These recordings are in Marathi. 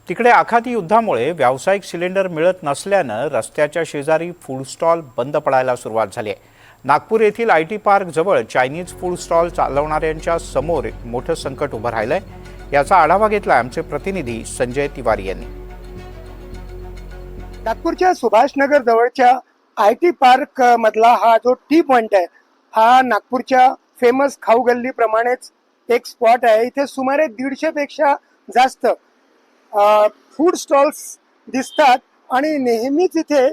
तिकडे आखाती युद्धामुळे व्यावसायिक सिलेंडर मिळत नसल्यानं रस्त्याच्या शेजारी फूड स्टॉल बंद पडायला सुरुवात झाली आहे. नागपूर येथील IT पार्क जवळ चायनीज फूड स्टॉल चालवणाऱ्यांच्या समोर मोठं संकट उभं राहिलंय. याचा आढावा घेतला आमचे प्रतिनिधी संजय तिवारी यांनी. नागपूरच्या सुभाषनगर जवळच्या IT पार्क मधला हा जो टी पॉइंट आहे, हा नागपूरच्या फेमस खाऊ गल्ली प्रमाणेच एक स्पॉट आहे. इथे सुमारे 150 पेक्षा जास्त फूड स्टॉल्स दिसतात आणि नेहमीच इथे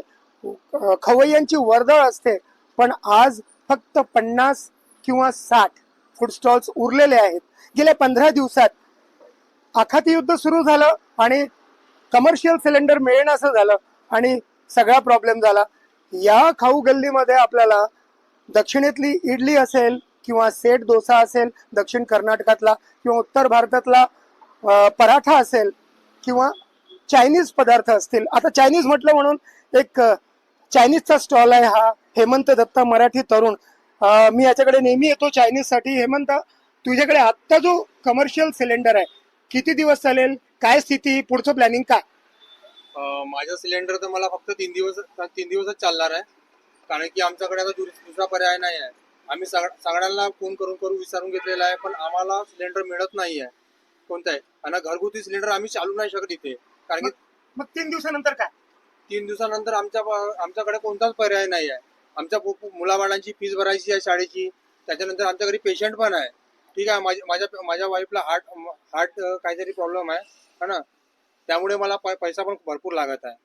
खवय्यांची वर्दळ असते. पण आज फक्त 50 किंवा 60 फूड स्टॉल्स उरलेले आहेत. गेल्या 15 दिवसात आखाती युद्ध सुरू झालं आणि कमर्शियल सिलेंडर मिळेनासं झालं आणि सगळा प्रॉब्लेम झाला. या खाऊ गल्लीमध्ये आपल्याला दक्षिणेतली इडली असेल किंवा सेट डोसा असेल, दक्षिण कर्नाटकातला किंवा उत्तर भारतातला पराठा असेल किंवा चायनीज पदार्थ असतील. आता चायनीज म्हटलं म्हणून एक चायनीजचा स्टॉल आहे हा. हेमंत दत्ता मराठी तरुण, मी याच्याकडे नेहमी येतो चायनीजसाठी. हेमंत, तुझ्याकडे आत्ता जो कमर्शियल सिलेंडर आहे किती दिवस चालेल, काय स्थिती, पुढचं प्लॅनिंग काय? माझं सिलेंडर तर मला फक्त 3 दिवसच चालणार आहे, कारण की आमच्याकडे आता दुसरा पर्याय नाही आहे. आम्ही सगळ्यांना फोन करून विचारून घेतलेला आहे, पण आम्हाला सिलेंडर मिळत नाही आहे कोणताही. आणि घरगुती सिलेंडर आम्ही चालू नाही शकत इथे, कारण की मग 3 दिवसानंतर काय? 3 दिवसानंतर आमच्याकडे कोणताच पर्याय नाही आहे. आमच्या मुलाबाळांची फीस भरायची आहे शाळेची, त्याच्यानंतर आमच्या घरी पेशंट पण आहे. ठीक आहे, माझ्या वाईफला हार्ट काहीतरी प्रॉब्लेम आहे ना, त्यामुळे मला पैसा पण भरपूर लागत आहे.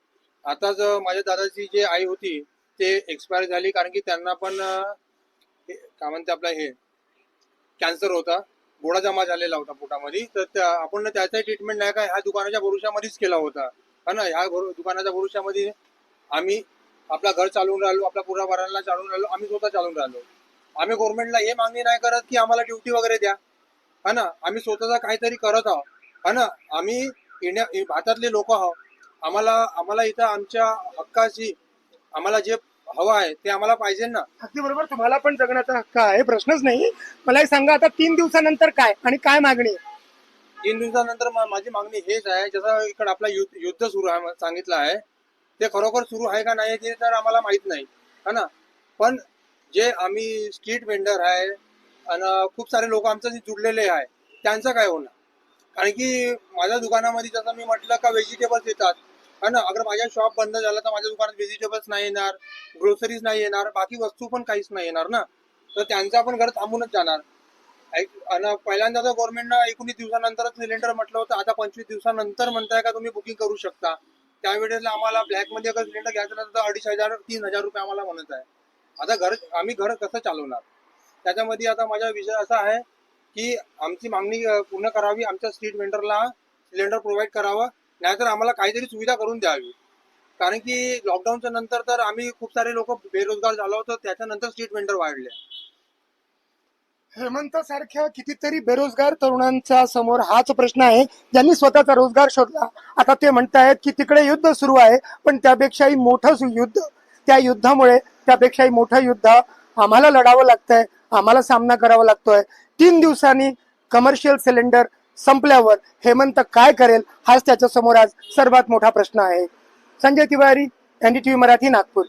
आताच माझ्या दादाची जी आई होती ते एक्सपायर झाली, कारण की त्यांना पण काय म्हणते आपलं हे कॅन्सर होता, गोळा जमा झालेला होता पोटामध्ये. तर आपण त्याचाही ट्रीटमेंट नाही का ह्या दुकानाच्या भरोशामध्येच केला होता ना. ह्या दुकानाच्या भरोशामध्ये आम्ही आपला घर चालवून राहिलो, आपल्या पुरावारांना चालवून राहिलो, आम्ही स्वतः चालवून राहिलो. आम्ही गव्हर्नमेंटला हे मागणी नाही करत की आम्हाला ड्युटी वगैरे द्या, हा ना. आम्ही स्वतःचा काहीतरी करत आहोत, हा ना. आम्ही भारतातले लोक आहोत. आम्हाला इथं आमच्या हक्काची आम्हाला जे हवं आहे ते आम्हाला पाहिजे ना. अगदी बरोबर, तुम्हाला पण जगण्याचा हक्क आहे, प्रश्नच नाही. मला एक सांगा, आता 3 दिवसानंतर काय आणि काय मागणी आहे? 3 दिवसानंतर माझी मागणी हेच आहे, जसं इकडे आपला युद्ध सुरू आहे सांगितलं आहे, ते खरोखर सुरू आहे का नाही ते तर आम्हाला माहित नाही, है ना. पण जे आम्ही स्ट्रीट वेंडर आहे आणि खूप सारे लोक आमच्याशी जुडलेले आहे, त्यांचं काय होणार? कारण की माझ्या दुकानामध्ये जसं मी म्हटलं का व्हेजिटेबल्स येतात, है ना. अगर माझ्या शॉप बंद झाला तर माझ्या दुकानात व्हेजिटेबल्स नाही येणार, ग्रोसरीज नाही येणार, बाकी वस्तू पण काहीच नाही येणार ना. तर त्यांचा पण घर थांबूनच जाणार. आणि पहिल्यांदा तर गव्हर्नमेंटनं 19 दिवसानंतरच सिलेंडर म्हटलं होतं, आता 25 दिवसानंतर म्हणताय का तुम्ही बुकिंग करू शकता. त्यावेळेला आम्हाला ब्लॅकमध्ये अगर सिलेंडर घ्यायचं नंतर 2,500-3,000 रुपये आम्हाला म्हणत आहे. आता आम्ही घर कसं चालवणार? त्याच्यामध्ये आता माझा विषय असा आहे की आमची मागणी पूर्ण करावी, आमच्या स्ट्रीट वेंडरला सिलेंडर प्रोव्हाइड करावं, नाहीतर आम्हाला काहीतरी सुविधा करून द्यावी. कारण की लॉकडाऊनच्या नंतर तर आम्ही खूप सारे लोक बेरोजगार झालो होतो, त्याच्यानंतर स्ट्रीट वेंडर वाढले. हेमंत सारख्या कितीतरी बेरोजगार तरुणांच्या समोर हाच प्रश्न आहे, ज्यांनी स्वतःचा रोजगार शोधला. आता ते म्हणतायत की तिकडे युद्ध सुरू आहे, पण त्यापेक्षाही मोठं युद्ध, त्या युद्धामुळे त्यापेक्षाही मोठं युद्ध आम्हाला लढावं लागतंय, आम्हाला सामना करावा लागतोय. 3 दिवसांनी कमर्शियल सिलेंडर संपल्यावर हेमंत काय करेल, हाच त्याच्या समोर आज सर्वात मोठा प्रश्न आहे. संजय तिवारी, NDTV मराठी, नागपूर.